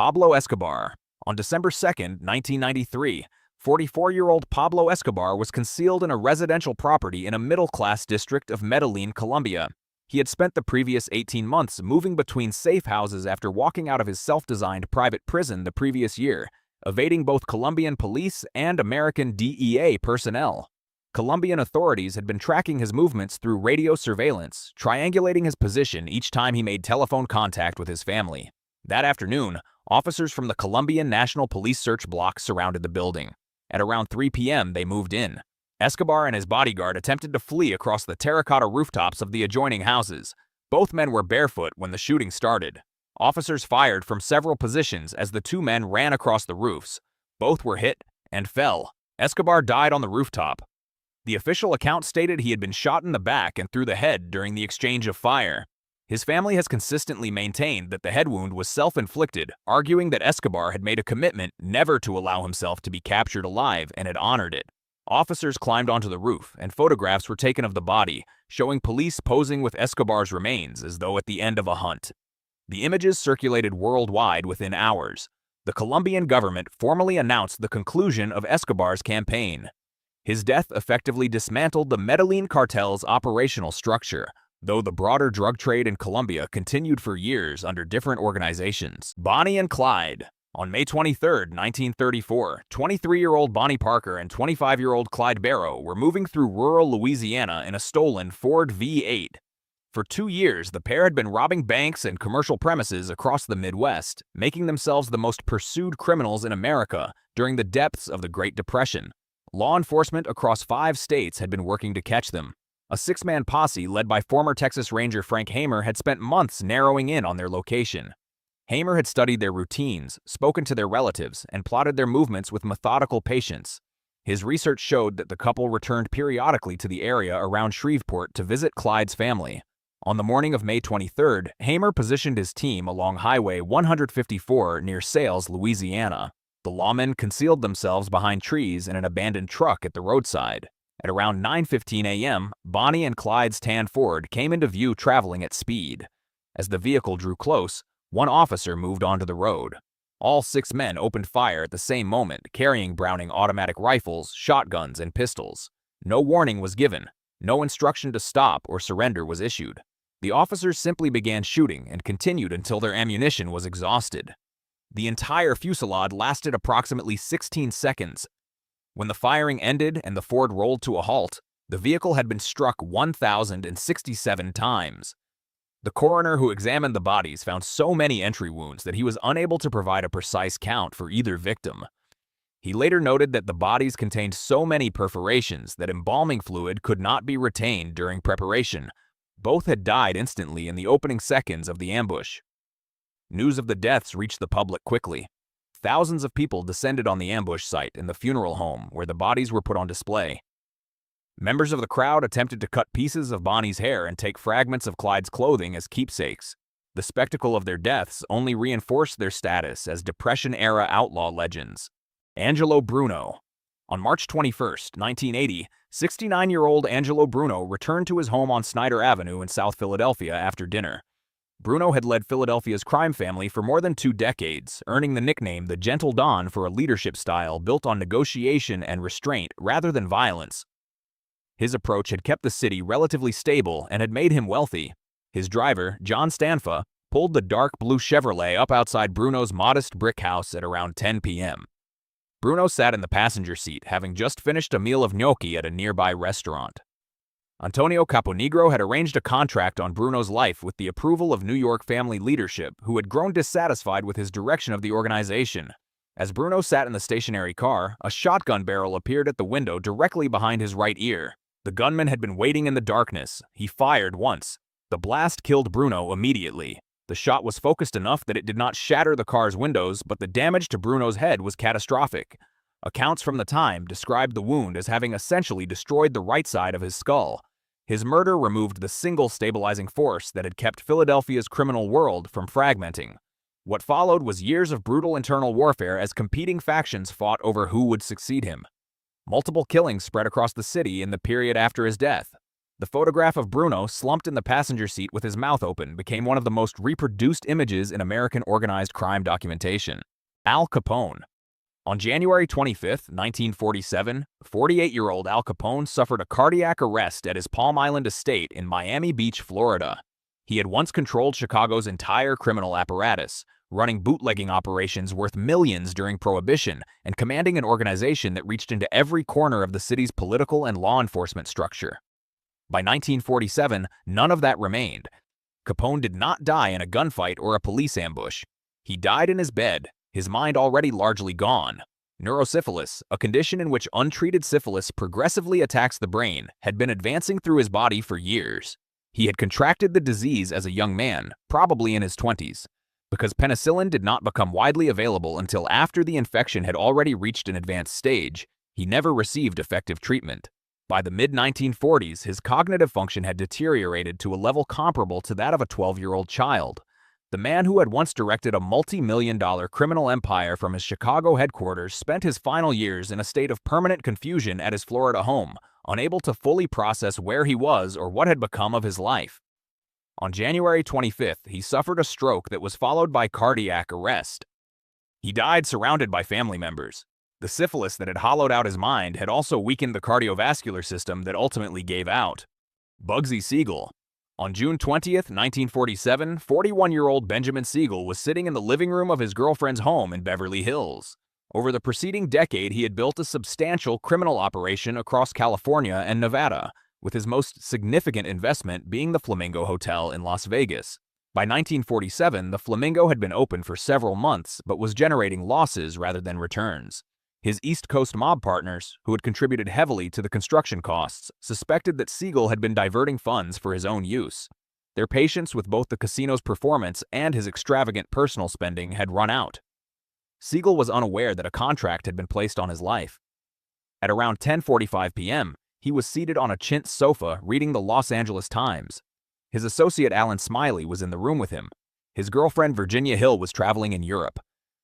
Pablo Escobar. On December 2, 1993, 44-year-old Pablo Escobar was concealed in a residential property in a middle-class district of Medellin, Colombia. He had spent the previous 18 months moving between safe houses after walking out of his self-designed private prison the previous year, evading both Colombian police and American DEA personnel. Colombian authorities had been tracking his movements through radio surveillance, triangulating his position each time he made telephone contact with his family. That afternoon, officers from the Colombian National Police search block surrounded the building. At around 3 p.m., they moved in. Escobar and his bodyguard attempted to flee across the terracotta rooftops of the adjoining houses. Both men were barefoot when the shooting started. Officers fired from several positions as the two men ran across the roofs. Both were hit and fell. Escobar died on the rooftop. The official account stated he had been shot in the back and through the head during the exchange of fire. His family has consistently maintained that the head wound was self-inflicted, arguing that Escobar had made a commitment never to allow himself to be captured alive and had honored it. Officers climbed onto the roof, and photographs were taken of the body, showing police posing with Escobar's remains as though at the end of a hunt. The images circulated worldwide within hours. The Colombian government formally announced the conclusion of Escobar's campaign. His death effectively dismantled the Medellin cartel's operational structure, though the broader drug trade in Colombia continued for years under different organizations. Bonnie and Clyde. On May 23, 1934, 23-year-old Bonnie Parker and 25-year-old Clyde Barrow were moving through rural Louisiana in a stolen Ford V8. For 2 years, the pair had been robbing banks and commercial premises across the Midwest, making themselves the most pursued criminals in America during the depths of the Great Depression. Law enforcement across 5 states had been working to catch them. A 6-man posse led by former Texas Ranger Frank Hamer had spent months narrowing in on their location. Hamer had studied their routines, spoken to their relatives, and plotted their movements with methodical patience. His research showed that the couple returned periodically to the area around Shreveport to visit Clyde's family. On the morning of May 23rd, Hamer positioned his team along Highway 154 near Sales, Louisiana. The lawmen concealed themselves behind trees in an abandoned truck at the roadside. At around 9:15 a.m., Bonnie and Clyde's tan Ford came into view traveling at speed. As the vehicle drew close, one officer moved onto the road. All 6 men opened fire at the same moment, carrying Browning automatic rifles, shotguns, and pistols. No warning was given. No instruction to stop or surrender was issued. The officers simply began shooting and continued until their ammunition was exhausted. The entire fusillade lasted approximately 16 seconds. When the firing ended and the Ford rolled to a halt, the vehicle had been struck 1,067 times. The coroner who examined the bodies found so many entry wounds that he was unable to provide a precise count for either victim. He later noted that the bodies contained so many perforations that embalming fluid could not be retained during preparation. Both had died instantly in the opening seconds of the ambush. News of the deaths reached the public quickly. Thousands of people descended on the ambush site in the funeral home where the bodies were put on display. Members of the crowd attempted to cut pieces of Bonnie's hair and take fragments of Clyde's clothing as keepsakes. The spectacle of their deaths only reinforced their status as Depression-era outlaw legends. Angelo Bruno. On March 21, 1980, 69-year-old Angelo Bruno returned to his home on Snyder Avenue in South Philadelphia after dinner. Bruno had led Philadelphia's crime family for more than 2 decades, earning the nickname the Gentle Don for a leadership style built on negotiation and restraint rather than violence. His approach had kept the city relatively stable and had made him wealthy. His driver, John Stanfa, pulled the dark blue Chevrolet up outside Bruno's modest brick house at around 10 p.m. Bruno sat in the passenger seat, having just finished a meal of gnocchi at a nearby restaurant. Antonio Caponegro had arranged a contract on Bruno's life with the approval of New York family leadership, who had grown dissatisfied with his direction of the organization. As Bruno sat in the stationary car, a shotgun barrel appeared at the window directly behind his right ear. The gunman had been waiting in the darkness. He fired once. The blast killed Bruno immediately. The shot was focused enough that it did not shatter the car's windows, but the damage to Bruno's head was catastrophic. Accounts from the time described the wound as having essentially destroyed the right side of his skull. His murder removed the single stabilizing force that had kept Philadelphia's criminal world from fragmenting. What followed was years of brutal internal warfare as competing factions fought over who would succeed him. Multiple killings spread across the city in the period after his death. The photograph of Bruno slumped in the passenger seat with his mouth open became one of the most reproduced images in American organized crime documentation. Al Capone. On January 25, 1947, 48-year-old Al Capone suffered a cardiac arrest at his Palm Island estate in Miami Beach, Florida. He had once controlled Chicago's entire criminal apparatus, running bootlegging operations worth millions during Prohibition and commanding an organization that reached into every corner of the city's political and law enforcement structure. By 1947, none of that remained. Capone did not die in a gunfight or a police ambush. He died in his bed, his mind already largely gone. Neurosyphilis, a condition in which untreated syphilis progressively attacks the brain, had been advancing through his body for years. He had contracted the disease as a young man, probably in his 20s. Because penicillin did not become widely available until after the infection had already reached an advanced stage, he never received effective treatment. By the mid-1940s, his cognitive function had deteriorated to a level comparable to that of a 12-year-old child. The man who had once directed a multi-million-dollar criminal empire from his Chicago headquarters spent his final years in a state of permanent confusion at his Florida home, unable to fully process where he was or what had become of his life. On January 25th, he suffered a stroke that was followed by cardiac arrest. He died surrounded by family members. The syphilis that had hollowed out his mind had also weakened the cardiovascular system that ultimately gave out. Bugsy Siegel. On June 20th, 1947, 41-year-old Benjamin Siegel was sitting in the living room of his girlfriend's home in Beverly Hills. Over the preceding decade, he had built a substantial criminal operation across California and Nevada, with his most significant investment being the Flamingo Hotel in Las Vegas. By 1947, the Flamingo had been open for several months but was generating losses rather than returns. His East Coast mob partners, who had contributed heavily to the construction costs, suspected that Siegel had been diverting funds for his own use. Their patience with both the casino's performance and his extravagant personal spending had run out. Siegel was unaware that a contract had been placed on his life. At around 10:45 p.m., he was seated on a chintz sofa reading the Los Angeles Times. His associate Alan Smiley was in the room with him. His girlfriend Virginia Hill was traveling in Europe.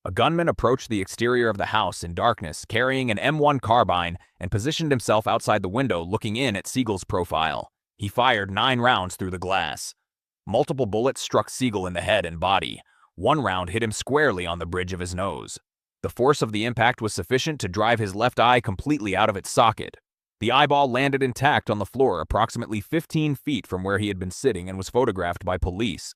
A gunman approached the exterior of the house in darkness, carrying an M1 carbine, and positioned himself outside the window looking in at Siegel's profile. He fired 9 rounds through the glass. Multiple bullets struck Siegel in the head and body. One round hit him squarely on the bridge of his nose. The force of the impact was sufficient to drive his left eye completely out of its socket. The eyeball landed intact on the floor approximately 15 feet from where he had been sitting and was photographed by police.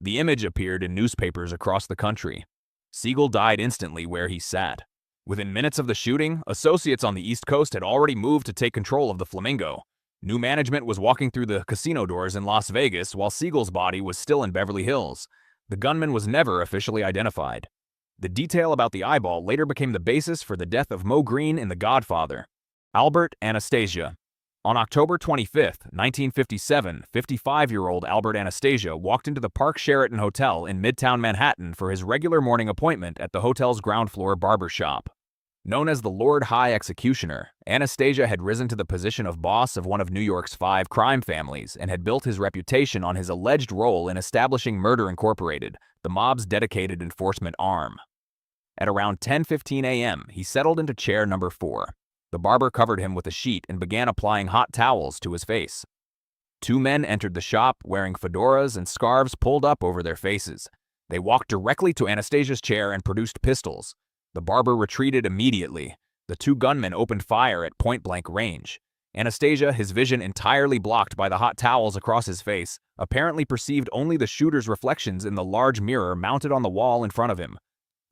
The image appeared in newspapers across the country. Siegel died instantly where he sat. Within minutes of the shooting, associates on the East Coast had already moved to take control of the Flamingo. New management was walking through the casino doors in Las Vegas while Siegel's body was still in Beverly Hills. The gunman was never officially identified. The detail about the eyeball later became the basis for the death of Mo Green in The Godfather. Albert Anastasia. On October 25, 1957, 55-year-old Albert Anastasia walked into the Park Sheraton Hotel in Midtown Manhattan for his regular morning appointment at the hotel's ground floor barber shop. Known as the Lord High Executioner, Anastasia had risen to the position of boss of one of New York's 5 crime families and had built his reputation on his alleged role in establishing Murder Incorporated, the mob's dedicated enforcement arm. At around 10:15 a.m., he settled into chair number 4. The barber covered him with a sheet and began applying hot towels to his face. 2 men entered the shop wearing fedoras and scarves pulled up over their faces. They walked directly to Anastasia's chair and produced pistols. The barber retreated immediately. The 2 gunmen opened fire at point-blank range. Anastasia, his vision entirely blocked by the hot towels across his face, apparently perceived only the shooter's reflections in the large mirror mounted on the wall in front of him.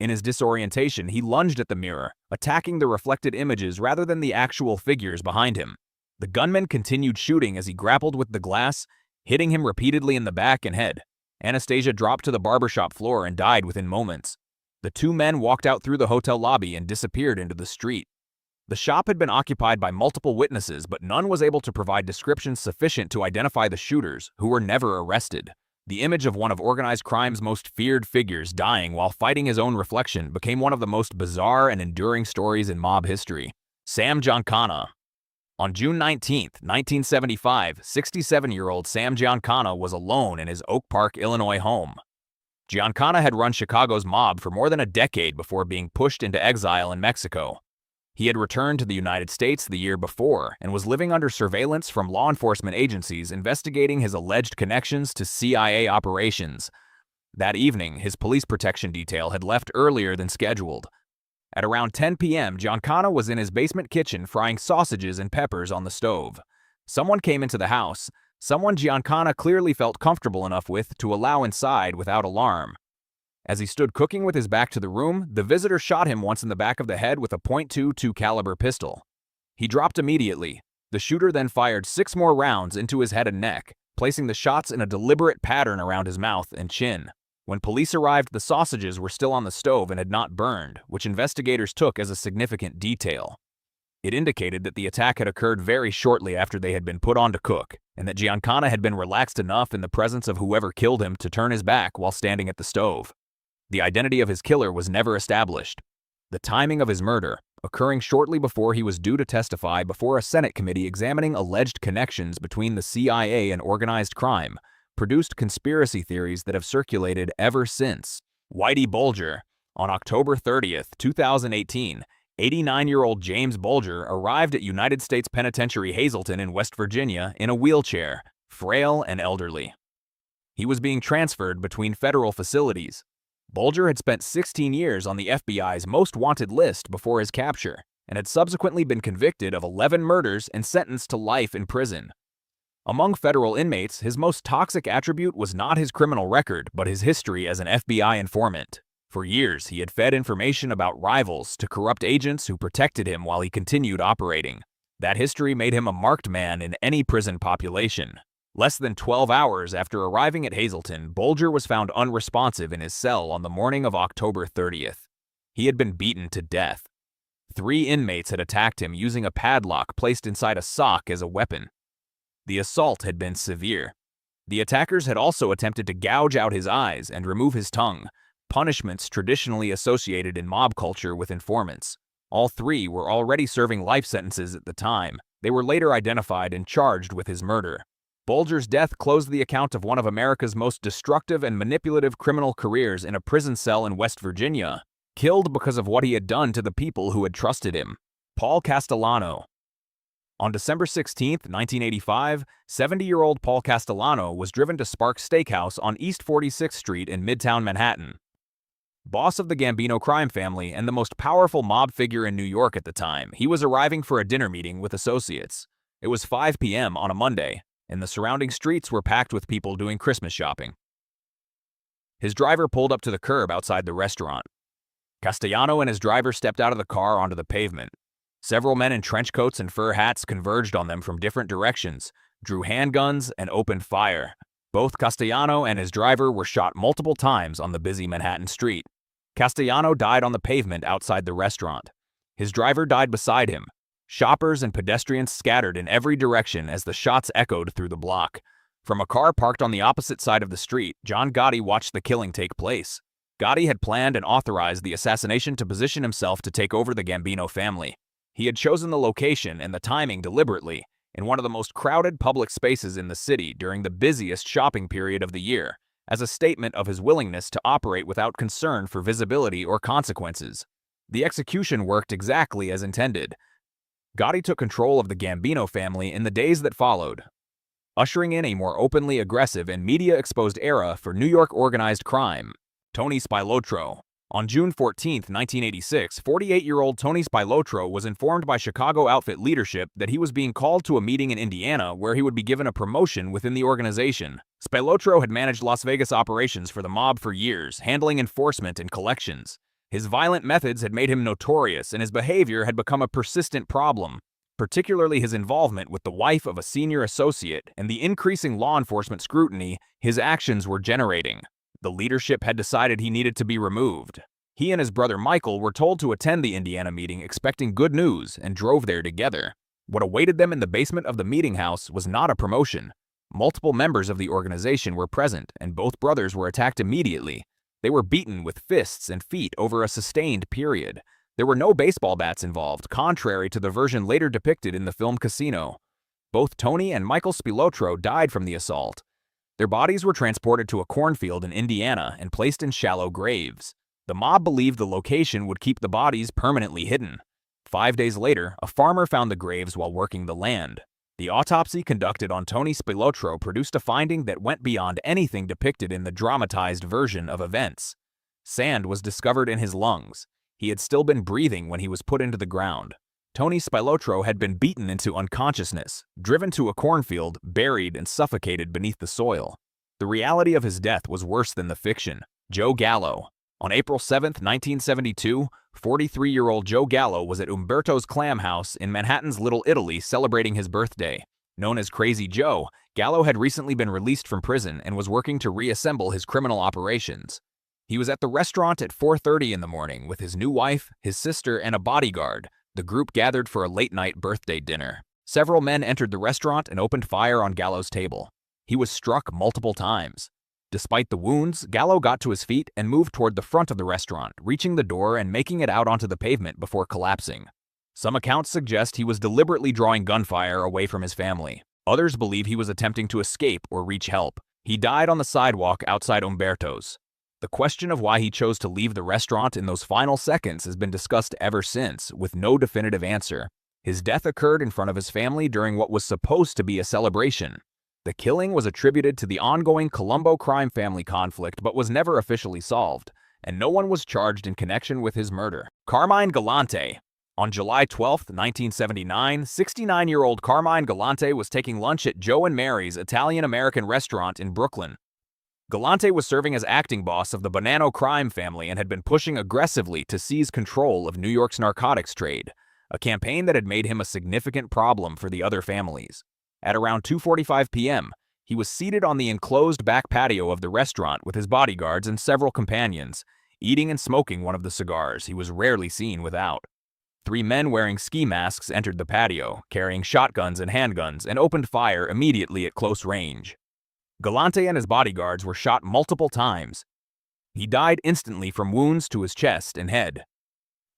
In his disorientation, he lunged at the mirror, attacking the reflected images rather than the actual figures behind him. The gunman continued shooting as he grappled with the glass, hitting him repeatedly in the back and head. Anastasia dropped to the barbershop floor and died within moments. The 2 men walked out through the hotel lobby and disappeared into the street. The shop had been occupied by multiple witnesses, but none was able to provide descriptions sufficient to identify the shooters, who were never arrested. The image of one of organized crime's most feared figures dying while fighting his own reflection became one of the most bizarre and enduring stories in mob history. Sam Giancana. On June 19, 1975, 67-year-old Sam Giancana was alone in his Oak Park, Illinois home. Giancana had run Chicago's mob for more than a decade before being pushed into exile in Mexico. He had returned to the United States the year before and was living under surveillance from law enforcement agencies investigating his alleged connections to CIA operations. That evening, his police protection detail had left earlier than scheduled. At around 10 p.m., Giancana was in his basement kitchen frying sausages and peppers on the stove. Someone came into the house, someone Giancana clearly felt comfortable enough with to allow inside without alarm. As he stood cooking with his back to the room, the visitor shot him once in the back of the head with a .22 caliber pistol. He dropped immediately. The shooter then fired 6 more rounds into his head and neck, placing the shots in a deliberate pattern around his mouth and chin. When police arrived, the sausages were still on the stove and had not burned, which investigators took as a significant detail. It indicated that the attack had occurred very shortly after they had been put on to cook, and that Giancana had been relaxed enough in the presence of whoever killed him to turn his back while standing at the stove. The identity of his killer was never established. The timing of his murder, occurring shortly before he was due to testify before a Senate committee examining alleged connections between the CIA and organized crime, produced conspiracy theories that have circulated ever since. Whitey Bulger. On October 30th, 2018, 89-year-old James Bulger arrived at United States Penitentiary Hazleton in West Virginia in a wheelchair, frail and elderly. He was being transferred between federal facilities. Bulger had spent 16 years on the FBI's most wanted list before his capture, and had subsequently been convicted of 11 murders and sentenced to life in prison. Among federal inmates, his most toxic attribute was not his criminal record, but his history as an FBI informant. For years, he had fed information about rivals to corrupt agents who protected him while he continued operating. That history made him a marked man in any prison population. Less than 12 hours after arriving at Hazleton, Bulger was found unresponsive in his cell on the morning of October 30th. He had been beaten to death. 3 inmates had attacked him using a padlock placed inside a sock as a weapon. The assault had been severe. The attackers had also attempted to gouge out his eyes and remove his tongue, punishments traditionally associated in mob culture with informants. All 3 were already serving life sentences at the time. They were later identified and charged with his murder. Bulger's death closed the account of one of America's most destructive and manipulative criminal careers in a prison cell in West Virginia, killed because of what he had done to the people who had trusted him. Paul Castellano. On December 16, 1985, 70-year-old Paul Castellano was driven to Sparks Steakhouse on East 46th Street in Midtown Manhattan. Boss of the Gambino crime family and the most powerful mob figure in New York at the time, he was arriving for a dinner meeting with associates. It was 5 p.m. on a Monday, and the surrounding streets were packed with people doing Christmas shopping. His driver pulled up to the curb outside the restaurant. Castellano and his driver stepped out of the car onto the pavement. Several men in trench coats and fur hats converged on them from different directions, drew handguns, and opened fire. Both Castellano and his driver were shot multiple times on the busy Manhattan street. Castellano died on the pavement outside the restaurant. His driver died beside him. Shoppers and pedestrians scattered in every direction as the shots echoed through the block. From a car parked on the opposite side of the street, John Gotti watched the killing take place. Gotti had planned and authorized the assassination to position himself to take over the Gambino family. He had chosen the location and the timing deliberately, in one of the most crowded public spaces in the city during the busiest shopping period of the year, as a statement of his willingness to operate without concern for visibility or consequences. The execution worked exactly as intended. Gotti took control of the Gambino family in the days that followed, ushering in a more openly aggressive and media-exposed era for New York organized crime. Tony Spilotro. On June 14, 1986, 48-year-old Tony Spilotro was informed by Chicago outfit leadership that he was being called to a meeting in Indiana where he would be given a promotion within the organization. Spilotro had managed Las Vegas operations for the mob for years, handling enforcement and collections. His violent methods had made him notorious, and his behavior had become a persistent problem, particularly his involvement with the wife of a senior associate and the increasing law enforcement scrutiny his actions were generating. The leadership had decided he needed to be removed. He and his brother Michael were told to attend the Indiana meeting expecting good news and drove there together. What awaited them in the basement of the meeting house was not a promotion. Multiple members of the organization were present, and both brothers were attacked immediately. They were beaten with fists and feet over a sustained period. There were no baseball bats involved, contrary to the version later depicted in the film Casino. Both Tony and Michael Spilotro died from the assault. Their bodies were transported to a cornfield in Indiana and placed in shallow graves. The mob believed the location would keep the bodies permanently hidden. 5 days later, a farmer found the graves while working the land. The autopsy conducted on Tony Spilotro produced a finding that went beyond anything depicted in the dramatized version of events. Sand was discovered in his lungs. He had still been breathing when he was put into the ground. Tony Spilotro had been beaten into unconsciousness, driven to a cornfield, buried and suffocated beneath the soil. The reality of his death was worse than the fiction. Joe Gallo. On April 7, 1972, 43-year-old Joe Gallo was at Umberto's Clam House in Manhattan's Little Italy celebrating his birthday. Known as Crazy Joe, Gallo had recently been released from prison and was working to reassemble his criminal operations. He was at the restaurant at 4:30 in the morning with his new wife, his sister, and a bodyguard. The group gathered for a late-night birthday dinner. Several men entered the restaurant and opened fire on Gallo's table. He was struck multiple times. Despite the wounds, Gallo got to his feet and moved toward the front of the restaurant, reaching the door and making it out onto the pavement before collapsing. Some accounts suggest he was deliberately drawing gunfire away from his family. Others believe he was attempting to escape or reach help. He died on the sidewalk outside Umberto's. The question of why he chose to leave the restaurant in those final seconds has been discussed ever since, with no definitive answer. His death occurred in front of his family during what was supposed to be a celebration. The killing was attributed to the ongoing Colombo crime family conflict but was never officially solved, and no one was charged in connection with his murder. Carmine Galante. On July 12, 1979, 69-year-old Carmine Galante was taking lunch at Joe and Mary's Italian-American restaurant in Brooklyn. Galante was serving as acting boss of the Bonanno crime family and had been pushing aggressively to seize control of New York's narcotics trade, a campaign that had made him a significant problem for the other families. At around 2:45 p.m., he was seated on the enclosed back patio of the restaurant with his bodyguards and several companions, eating and smoking one of the cigars he was rarely seen without. 3 men wearing ski masks entered the patio, carrying shotguns and handguns, and opened fire immediately at close range. Galante and his bodyguards were shot multiple times. He died instantly from wounds to his chest and head.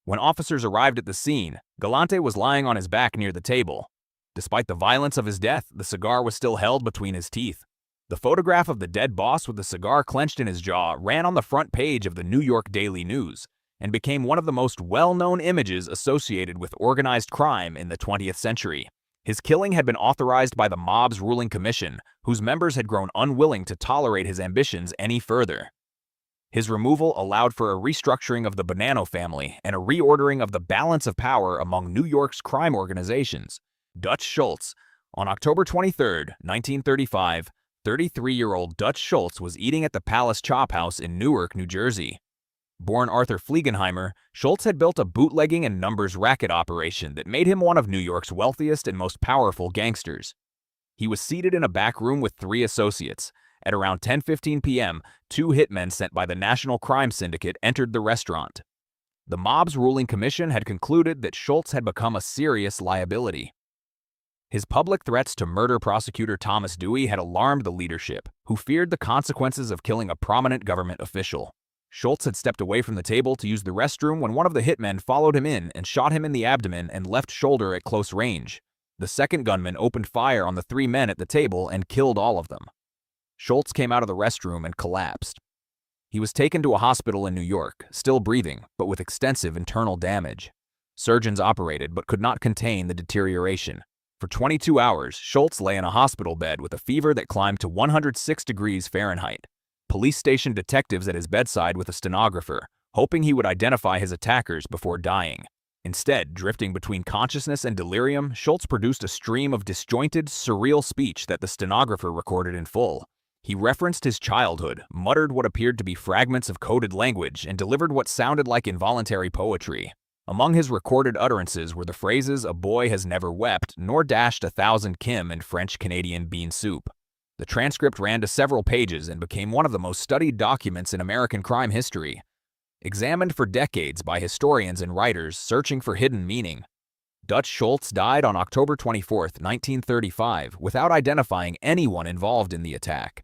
When officers arrived at the scene, Galante was lying on his back near the table. Despite the violence of his death, the cigar was still held between his teeth. The photograph of the dead boss with the cigar clenched in his jaw ran on the front page of the New York Daily News and became one of the most well-known images associated with organized crime in the 20th century. His killing had been authorized by the mob's ruling commission, whose members had grown unwilling to tolerate his ambitions any further. His removal allowed for a restructuring of the Bonanno family and a reordering of the balance of power among New York's crime organizations. Dutch Schultz. On October 23, 1935, 33-year-old Dutch Schultz was eating at the Palace Chop House in Newark, New Jersey. Born Arthur Fliegenheimer, Schultz had built a bootlegging and numbers racket operation that made him one of New York's wealthiest and most powerful gangsters. He was seated in a back room with 3 associates. At around 10:15 p.m., 2 hitmen sent by the National Crime Syndicate entered the restaurant. The mob's ruling commission had concluded that Schultz had become a serious liability. His public threats to murder prosecutor Thomas Dewey had alarmed the leadership, who feared the consequences of killing a prominent government official. Schultz had stepped away from the table to use the restroom when one of the hitmen followed him in and shot him in the abdomen and left shoulder at close range. The second gunman opened fire on the 3 men at the table and killed all of them. Schultz came out of the restroom and collapsed. He was taken to a hospital in New York, still breathing, but with extensive internal damage. Surgeons operated but could not contain the deterioration. For 22 hours, Schultz lay in a hospital bed with a fever that climbed to 106 degrees Fahrenheit. Police stationed detectives at his bedside with a stenographer, hoping he would identify his attackers before dying. Instead, drifting between consciousness and delirium, Schultz produced a stream of disjointed, surreal speech that the stenographer recorded in full. He referenced his childhood, muttered what appeared to be fragments of coded language, and delivered what sounded like involuntary poetry. Among his recorded utterances were the phrases, "A boy has never wept, nor dashed 1,000 Kim in French-Canadian bean soup." The transcript ran to several pages and became one of the most studied documents in American crime history, examined for decades by historians and writers searching for hidden meaning. Dutch Schultz died on October 24, 1935, without identifying anyone involved in the attack.